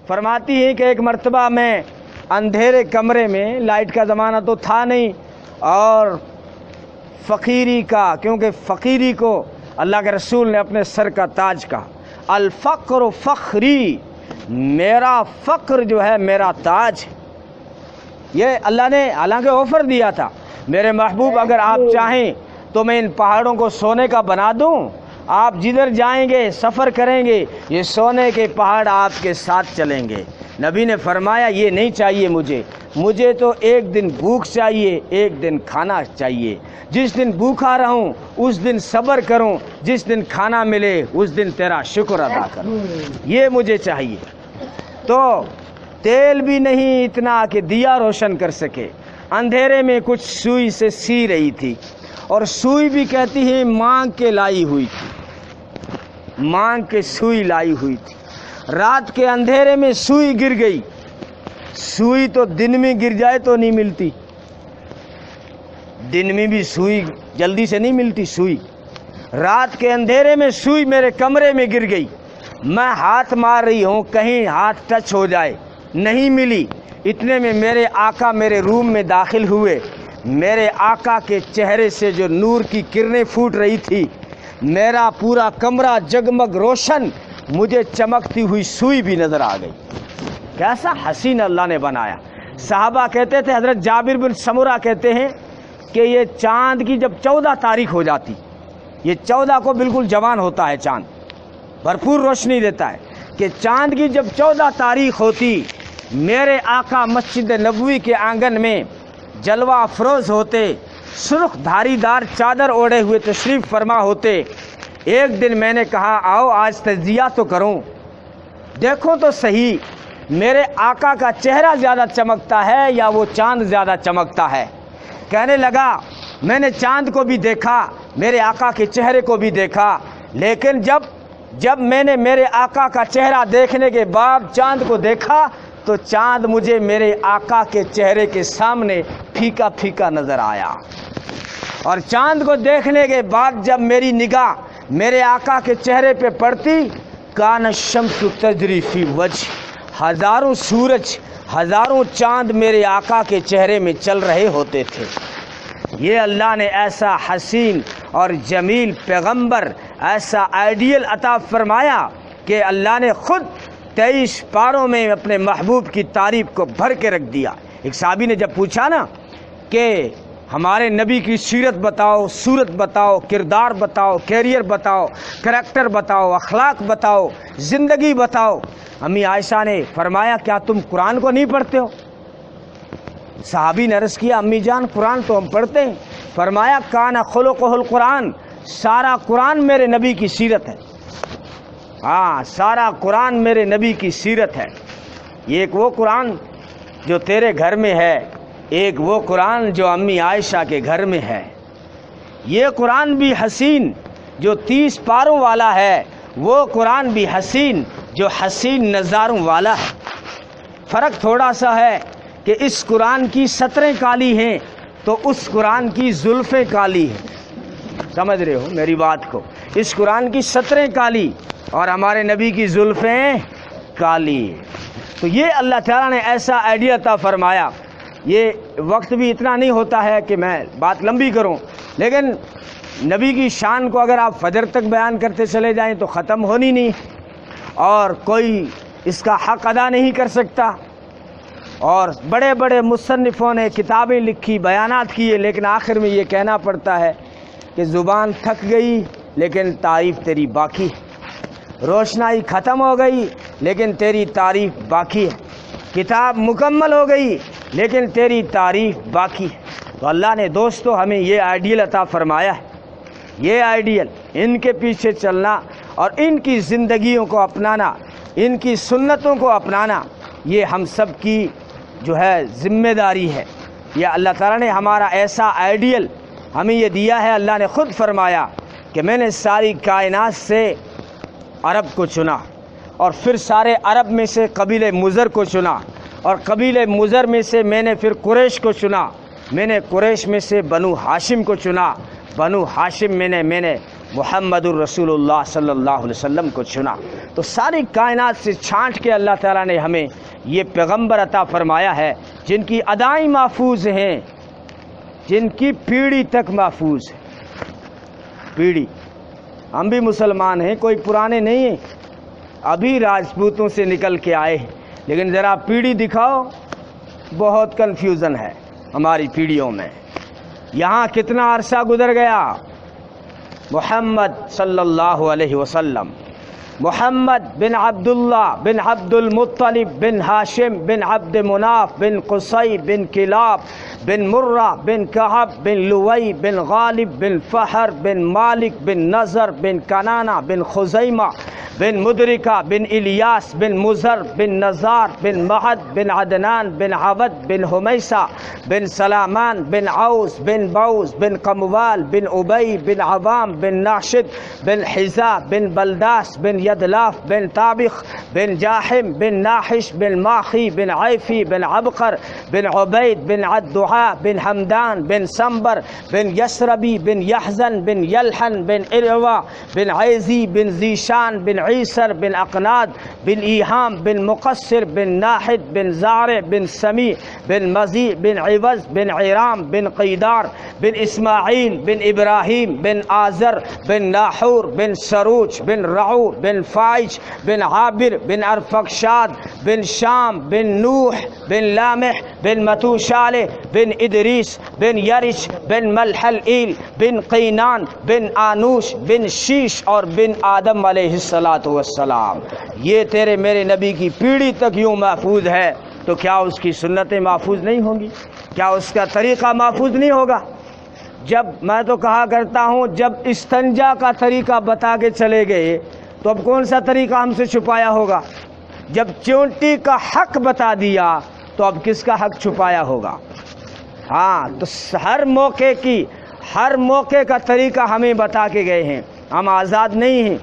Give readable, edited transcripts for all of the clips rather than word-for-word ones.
فرماتی ہیں کہ ایک مرتبہ میں اندھیرے کمرے میں، لائٹ کا زمانہ تو تھا نہیں، اور فقیری کا، کیونکہ فقیری کو اللہ کے رسول نے اپنے سر کا تاج کہا، الفقر فخری، میرا فقر جو ہے میرا تاج ہے۔ یہ اللہ نے حالانکہ آفر دیا تھا، میرے محبوب اگر آپ چاہیں تو میں ان پہاڑوں کو سونے کا بنا دوں، آپ جدھر جائیں گے سفر کریں گے یہ سونے کے پہاڑ آپ کے ساتھ چلیں گے۔ نبی نے فرمایا یہ نہیں چاہیے مجھے تو ایک دن بھوک چاہیے، ایک دن کھانا چاہیے، جس دن بھوکا رہوں اس دن صبر کروں، جس دن کھانا ملے اس دن تیرا شکر ادا کروں، یہ مجھے چاہیے۔ تو تیل بھی نہیں اتنا کہ دیا روشن کر سکے، اندھیرے میں کچھ سوئی سے سی رہی تھی، اور سوئی بھی کہتی ہے مانگ کے لائی ہوئی تھی، مانگ کے سوئی لائی ہوئی تھی۔ رات کے اندھیرے میں سوئی گر گئی، سوئی تو دن میں گر جائے تو نہیں ملتی، دن میں بھی سوئی جلدی سے نہیں ملتی سوئی، رات کے اندھیرے میں سوئی میرے کمرے میں گر گئی، میں ہاتھ مار رہی ہوں کہیں ہاتھ ٹچ ہو جائے، نہیں ملی۔ اتنے میں میرے آقا میرے روم میں داخل ہوئے، میرے آقا کے چہرے سے جو نور کی کرنیں پھوٹ رہی تھی، میرا پورا کمرہ جگمگ روشن، مجھے چمکتی ہوئی سوئی بھی نظر آ گئی۔ کیسا حسین اللہ نے بنایا۔ صحابہ کہتے تھے، حضرت جابر بن سمرہ کہتے ہیں کہ یہ چاند کی جب 14 تاریخ ہو جاتی، یہ 14 کو بالکل جوان ہوتا ہے چاند، بھرپور روشنی دیتا ہے، کہ چاند کی جب 14 تاریخ ہوتی، میرے آقا مسجد نبوی کے آنگن میں جلوہ افروز ہوتے، سرخ دھاری دار چادر اوڑھے ہوئے تشریف فرما ہوتے۔ ایک دن میں نے کہا آؤ آج تجزیہ تو کروں، دیکھو تو صحیح میرے آقا کا چہرہ زیادہ چمکتا ہے یا وہ چاند زیادہ چمکتا ہے۔ کہنے لگا میں نے چاند کو بھی دیکھا، میرے آقا کے چہرے کو بھی دیکھا، لیکن جب میں نے میرے آقا کا چہرہ دیکھنے کے بعد چاند کو دیکھا تو چاند مجھے میرے آقا کے چہرے کے سامنے پھیکا پھیکا نظر آیا، اور چاند کو دیکھنے کے بعد جب میری نگاہ میرے آقا کے چہرے پہ پڑتی، کان الشمس تجری فی وجہ، ہزاروں سورج ہزاروں چاند میرے آقا کے چہرے میں چل رہے ہوتے تھے۔ یہ اللہ نے ایسا حسین اور جمیل پیغمبر، ایسا آئیڈیل عطا فرمایا کہ اللہ نے خود 23 پاروں میں اپنے محبوب کی تعریف کو بھر کے رکھ دیا۔ ایک صحابی نے جب پوچھا نا کہ ہمارے نبی کی سیرت بتاؤ، صورت بتاؤ، کردار بتاؤ، کیریئر بتاؤ، کریکٹر بتاؤ، اخلاق بتاؤ، زندگی بتاؤ، امی عائشہ نے فرمایا کیا تم قرآن کو نہیں پڑھتے ہو؟ صحابی نے عرض کیا امی جان قرآن تو ہم پڑھتے ہیں۔ فرمایا کان خلقہ القرآن، سارا قرآن میرے نبی کی سیرت ہے، ہاں سارا قرآن میرے نبی کی سیرت ہے۔ ایک وہ قرآن جو تیرے گھر میں ہے، ایک وہ قرآن جو امی عائشہ کے گھر میں ہے۔ یہ قرآن بھی حسین جو 30 پاروں والا ہے، وہ قرآن بھی حسین جو حسین نظاروں والا ہے۔ فرق تھوڑا سا ہے کہ اس قرآن کی سطریں کالی ہیں تو اس قرآن کی زلفیں کالی ہیں، سمجھ رہے ہو میری بات کو؟ اس قرآن کی سطریں کالی اور ہمارے نبی کی زلفیں کالی۔ تو یہ اللہ تعالیٰ نے ایسا آئیڈیا عطا فرمایا۔ یہ وقت بھی اتنا نہیں ہوتا ہے کہ میں بات لمبی کروں، لیکن نبی کی شان کو اگر آپ فجر تک بیان کرتے چلے جائیں تو ختم ہونی نہیں، اور کوئی اس کا حق ادا نہیں کر سکتا۔ اور بڑے بڑے مصنفوں نے کتابیں لکھی، بیانات کیے، لیکن آخر میں یہ کہنا پڑتا ہے کہ زبان تھک گئی لیکن تعریف تیری باقی ہے، روشنائی ختم ہو گئی لیکن تیری تعریف باقی ہے، کتاب مکمل ہو گئی لیکن تیری تعریف باقی ہے۔ تو اللہ نے دوستو ہمیں یہ آئیڈیل عطا فرمایا ہے، یہ آئیڈیل، ان کے پیچھے چلنا اور ان کی زندگیوں کو اپنانا، ان کی سنتوں کو اپنانا، یہ ہم سب کی جو ہے ذمہ داری ہے۔ یہ اللہ تعالیٰ نے ہمارا ایسا آئیڈیل ہمیں یہ دیا ہے۔ اللہ نے خود فرمایا کہ میں نے ساری کائنات سے عرب کو چنا، اور پھر سارے عرب میں سے قبیلہ مضر کو چنا، اور قبیلہ مضر میں سے میں نے پھر قریش کو چنا، میں نے قریش میں سے بنو ہاشم کو چنا، بنو ہاشم میں نے محمد الرسول اللہ صلی اللہ علیہ وسلم کو چنا۔ تو ساری کائنات سے چھانٹ کے اللہ تعالیٰ نے ہمیں یہ پیغمبر عطا فرمایا ہے جن کی ادائیں محفوظ ہیں، جن کی پیڑھی تک محفوظ ہے۔ پیڑھی، ہم بھی مسلمان ہیں، کوئی پرانے نہیں ہیں، ابھی راجپوتوں سے نکل کے آئے ہیں، لیکن ذرا پیڑھی دکھاؤ، بہت کنفیوژن ہے ہماری پیڑھیوں میں۔ یہاں کتنا عرصہ گزر گیا، محمد صلی اللہ علیہ وسلم، محمد بن عبداللہ بن عبد المطلب بن ہاشم بن عبد مناف بن قصی بن کلاب بن مرہ بن کعب بن لوئی بن غالب بن فہر بن مالک بن نضر بن کنانہ بن خزیمہ بن مدرکہ بن الیاس بن مزر بن نزار بن مہد بن عدنان بن عبد بن حمیسہ بن سلامان بن عوس بن بوز بن قموال بن ابی بن عوام بن ناشد بن حذا بن بلداس بن یدلاف بن طابخ بن جاحم بن ناحش بن ماخی بن عیفی بن عبقر بن عبید بن عدعاء بن حمدان بن سنبر بن یسربی بن یحزن بن یلحن بن اروا بن عیزی بن ذیشان بن عیسر بن اقناد بن ایہام بن مقصر بن ناحد بن زارع بن سمیع بن مزیع بن عوض بن عیرام بن قیدار بن اسماعیل بن ابراہیم بن آزر بن ناحور بن سروج بن رعو بن فائج بن عابر بن ارفقشاد بن شام بن نوح بن لامح بن متوشالہ بن ادریس بن یرش بن ملحلئیل بن قینان بن آنوش بن شیش اور بن آدم علیہ السلام۔ یہ تیرے میرے نبی کی پیڑھی تک یوں محفوظ ہے، تو کیا اس کی سنتیں محفوظ نہیں ہوں گی؟ کیا اس کا طریقہ محفوظ نہیں ہوگا؟ جب میں تو کہا کرتا ہوں، جب استنجا کا طریقہ بتا کے چلے گئے تو اب کون سا طریقہ ہم سے چھپایا ہوگا؟ جب چونٹی کا حق بتا دیا تو اب کس کا حق چھپایا ہوگا؟ ہاں، تو ہر موقع کا طریقہ ہمیں بتا کے گئے ہیں۔ ہم آزاد نہیں ہیں،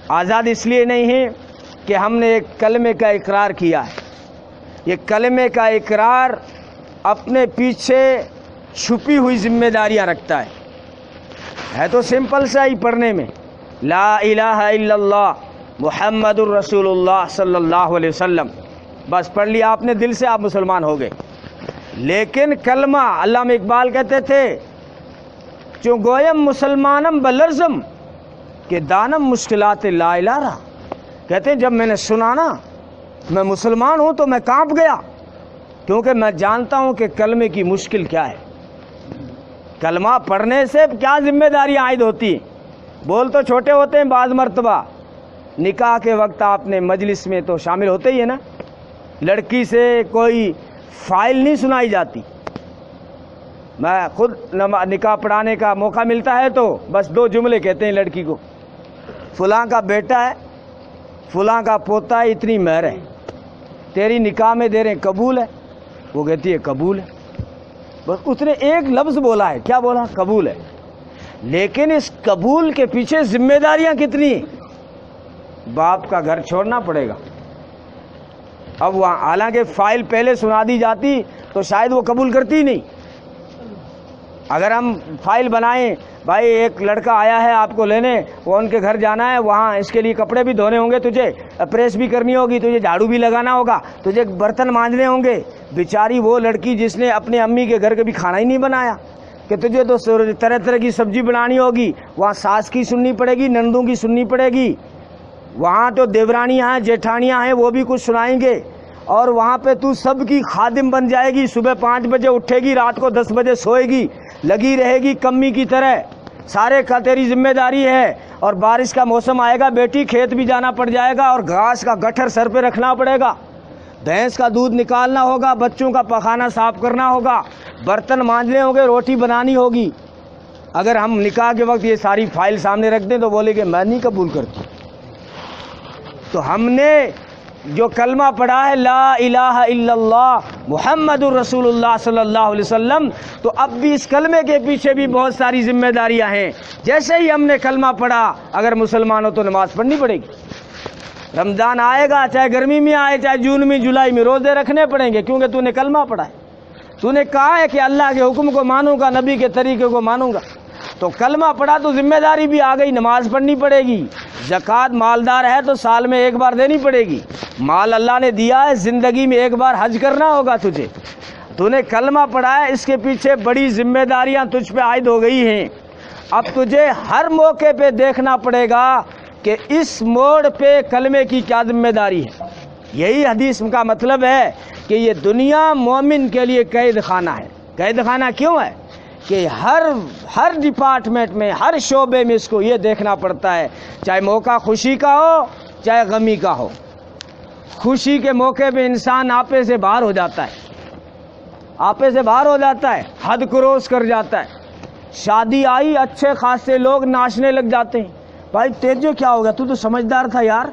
آزاد اس لیے نہیں ہیں کہ ہم نے ایک کلمے کا اقرار کیا ہے۔ یہ کلمے کا اقرار اپنے پیچھے چھپی ہوئی ذمہ داریاں رکھتا ہے تو سمپل سا ہی پڑھنے میں، لا الہ الا اللہ محمد الرسول اللہ صلی اللہ علیہ وسلم، بس پڑھ لیا آپ نے دل سے، آپ مسلمان ہو گئے۔ لیکن کلمہ، علامہ اقبال کہتے تھے چوں گویم مسلمانم بلرزم کہ دانم مشکلات لا الہ را، کہتے ہیں جب میں نے سنا نا میں مسلمان ہوں تو میں کانپ گیا، کیونکہ میں جانتا ہوں کہ کلمے کی مشکل کیا ہے۔ کلمہ پڑھنے سے کیا ذمہ داریاں عائد ہوتی ہیں؟ بول تو چھوٹے ہوتے ہیں بعض مرتبہ، نکاح کے وقت آپ نے مجلس میں تو شامل ہوتے ہی ہے نا، لڑکی سے کوئی فائل نہیں سنائی جاتی۔ میں خود نکاح پڑھانے کا موقع ملتا ہے تو بس 2 جملے کہتے ہیں لڑکی کو، فلاں کا بیٹا ہے، فلاں کا پوتا ہے، اتنی مہر ہے، تیری نکاح میں دے رہے ہیں، قبول ہے؟ وہ کہتی ہے قبول ہے، بس اس نے ایک لفظ بولا ہے، کیا بولا؟ قبول ہے۔ لیکن اس قبول کے پیچھے ذمہ داریاں کتنی ہیں؟ باپ کا گھر چھوڑنا پڑے گا۔ اب وہاں حالانکہ فائل پہلے سنا دی جاتی تو شاید وہ قبول کرتی نہیں۔ اگر ہم فائل بنائیں، بھائی ایک لڑکا آیا ہے آپ کو لینے، وہ ان کے گھر جانا ہے، وہاں اس کے لیے کپڑے بھی دھونے ہوں گے، تجھے پریس بھی کرنی ہوگی، تجھے جھاڑو بھی لگانا ہوگا، تجھے برتن مانجنے ہوں گے، بیچاری وہ لڑکی جس نے اپنے امی کے گھر کبھی کھانا ہی نہیں بنایا، کہ تجھے تو طرح طرح کی سبزی بنانی ہوگی، وہاں ساس کی سننی پڑے گی، نندوں کی سننی پڑے گی، وہاں تو دیورانیاں ہیں، جیٹھانیاں ہیں، وہ بھی کچھ سنائیں گے، اور وہاں پہ تو سب کی خادم بن جائے گی، صبح 5 بجے اٹھے گی، رات کو 10 بجے سوئے گی، لگی رہے گی کمی کی طرح، سارے کا تیری ذمہ داری ہے۔ اور بارش کا موسم آئے گا بیٹی، کھیت بھی جانا پڑ جائے گا، اور گھاس کا گٹھر سر پہ رکھنا پڑے گا، بھینس کا دودھ نکالنا ہوگا، بچوں کا پخانہ صاف کرنا ہوگا، برتن مانجنے ہوں گے، روٹی بنانی ہوگی۔ اگر ہم نکاح کے وقت یہ ساری فائل سامنے رکھ دیں تو بولے کہ میں نہیں قبول کرتی۔ تو ہم نے جو کلمہ پڑھا ہے لا الہ الا اللہ محمد الرسول اللہ صلی اللہ علیہ وسلم، تو اب بھی اس کلمے کے پیچھے بھی بہت ساری ذمہ داریاں ہیں۔ جیسے ہی ہم نے کلمہ پڑھا، اگر مسلمان ہو تو نماز پڑھنی پڑے گی، رمضان آئے گا چاہے گرمی میں آئے چاہے جون میں جولائی میں، روزے رکھنے پڑیں گے، کیونکہ تو نے کلمہ پڑھا ہے، تو نے کہا ہے کہ اللہ کے حکم کو مانوں گا، نبی کے طریقے کو مانوں گا۔ تو کلمہ پڑھا تو ذمہ داری بھی آ گئی، نماز پڑھنی پڑے گی، زکوٰۃ مالدار ہے تو سال میں ایک بار دینی پڑے گی، مال اللہ نے دیا ہے، زندگی میں ایک بار حج کرنا ہوگا تجھے، تو نے کلمہ پڑھا ہے، اس کے پیچھے بڑی ذمہ داریاں تجھ پہ عائد ہو گئی ہیں۔ اب تجھے ہر موقع پہ دیکھنا پڑے گا کہ اس موڑ پہ کلمے کی کیا ذمہ داری ہے۔ یہی حدیث کا مطلب ہے کہ یہ دنیا مومن کے لیے قید خانہ ہے۔ قید خانہ کیوں ہے؟ کہ ہر ڈپارٹمنٹ میں، ہر شعبے میں اس کو یہ دیکھنا پڑتا ہے، چاہے موقع خوشی کا ہو چاہے غمی کا ہو۔ خوشی کے موقع پہ انسان آپے سے باہر ہو جاتا ہے، آپے سے باہر ہو جاتا ہے، حد کروس کر جاتا ہے۔ شادی آئی، اچھے خاصے لوگ ناچنے لگ جاتے ہیں۔ بھائی تیجے کیا ہو گیا؟ تو سمجھدار تھا یار،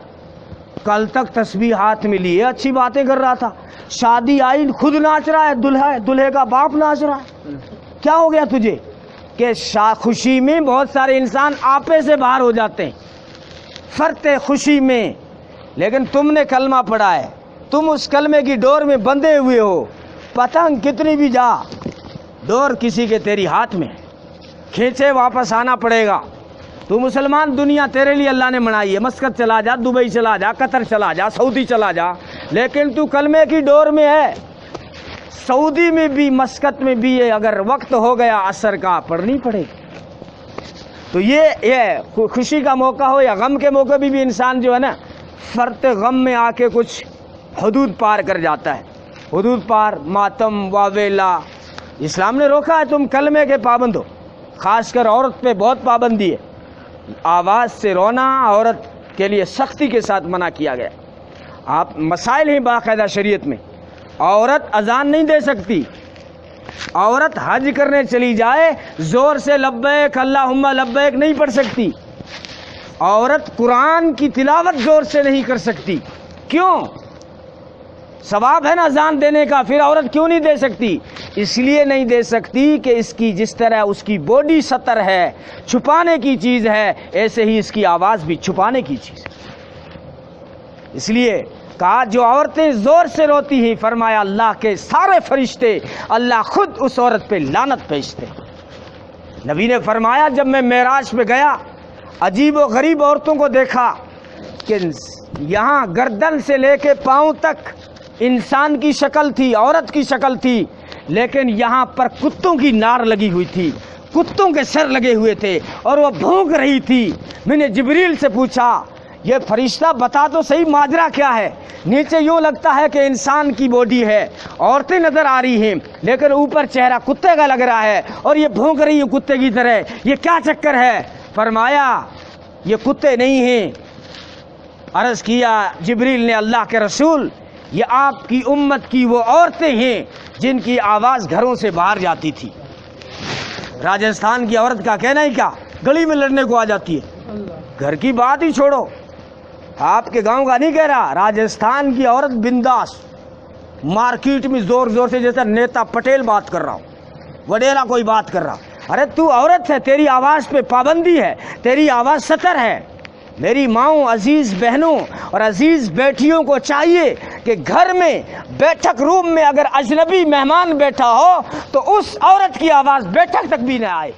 کل تک تسبیح ہاتھ میں لیے اچھی باتیں کر رہا تھا، شادی آئی خود ناچ رہا ہے، دلہے کا باپ ناچ رہا ہے، کیا ہو گیا تجھے؟ کہ خوشی میں بہت سارے انسان آپے سے باہر ہو جاتے ہیں، فرتے خوشی میں، لیکن تم نے کلمہ پڑھا ہے، تم اس کلمے کی ڈور میں بندھے ہوئے ہو، پتنگ کتنی بھی جا، ڈور کسی کے تیری ہاتھ میں کھینچے واپس آنا پڑے گا۔ تو مسلمان، دنیا تیرے لیے اللہ نے بنائی ہے، مسقط چلا جا، دبئی چلا جا، قطر چلا جا، سعودی چلا جا، لیکن تو کلمے کی ڈور میں ہے۔ سعودی میں بھی مسقط میں بھی اگر وقت ہو گیا عصر کا، پڑھنی پڑے گی۔ تو یہ خوشی کا موقع ہو یا غم کے موقع بھی انسان جو ہے نا، فرط غم میں آ کے کچھ حدود پار کر جاتا ہے، حدود پار، ماتم، واویلا۔ اسلام نے روکا ہے تم کلمے کے پابند ہو، خاص کر عورت پہ بہت پابندی ہے، آواز سے رونا عورت کے لیے سختی کے ساتھ منع کیا گیا۔ آپ مسائل ہیں باقاعدہ شریعت میں، عورت اذان نہیں دے سکتی، عورت حج کرنے چلی جائے زور سے لبیک اللہم لبیک نہیں پڑھ سکتی، عورت قرآن کی تلاوت زور سے نہیں کر سکتی۔ کیوں؟ ثواب ہے نا اذان دینے کا، پھر عورت کیوں نہیں دے سکتی؟ اس لیے نہیں دے سکتی کہ اس کی جس طرح اس کی باڈی سطر ہے، چھپانے کی چیز ہے، ایسے ہی اس کی آواز بھی چھپانے کی چیز ہے۔ اس لیے کہا جو عورتیں زور سے روتی ہیں، فرمایا اللہ کے سارے فرشتے، اللہ خود اس عورت پہ لعنت بھیجتے۔ نبی نے فرمایا جب میں معراج پہ گیا، عجیب و غریب عورتوں کو دیکھا کہ یہاں گردن سے لے کے پاؤں تک انسان کی شکل تھی، عورت کی شکل تھی، لیکن یہاں پر کتوں کی نار لگی ہوئی تھی، کتوں کے سر لگے ہوئے تھے اور وہ بھونک رہی تھی۔ میں نے جبریل سے پوچھا یہ فرشتہ بتا تو صحیح ماجرا کیا ہے؟ نیچے یوں لگتا ہے کہ انسان کی باڈی ہے، عورتیں نظر آ رہی ہیں، لیکن اوپر چہرہ کتے کا لگ رہا ہے اور یہ بھونک رہی ہے کتے کی طرح، یہ کیا چکر ہے؟ فرمایا یہ کتے نہیں ہیں۔ عرض کیا جبریل نے اللہ کے رسول، یہ آپ کی امت کی وہ عورتیں ہیں جن کی آواز گھروں سے باہر جاتی تھی۔ راجستھان کی عورت کا کہنا ہی کیا، گلی میں لڑنے کو آ جاتی ہے، گھر کی بات ہی چھوڑو، آپ کے گاؤں کا نہیں کہہ رہا، راجستھان کی عورت بنداس، مارکیٹ میں زور زور سے جیسا نیتا پٹیل بات کر رہا ہوں، وڈیرا کوئی بات کر رہا۔ ارے تو عورت ہے، تیری آواز پہ پابندی ہے، تیری آواز سطر ہے۔ میری ماؤں، عزیز بہنوں اور عزیز بیٹیوں کو چاہیے کہ گھر میں بیٹھک روم میں اگر اجنبی مہمان بیٹھا ہو تو اس عورت کی آواز بیٹھک تک بھی نہ آئے۔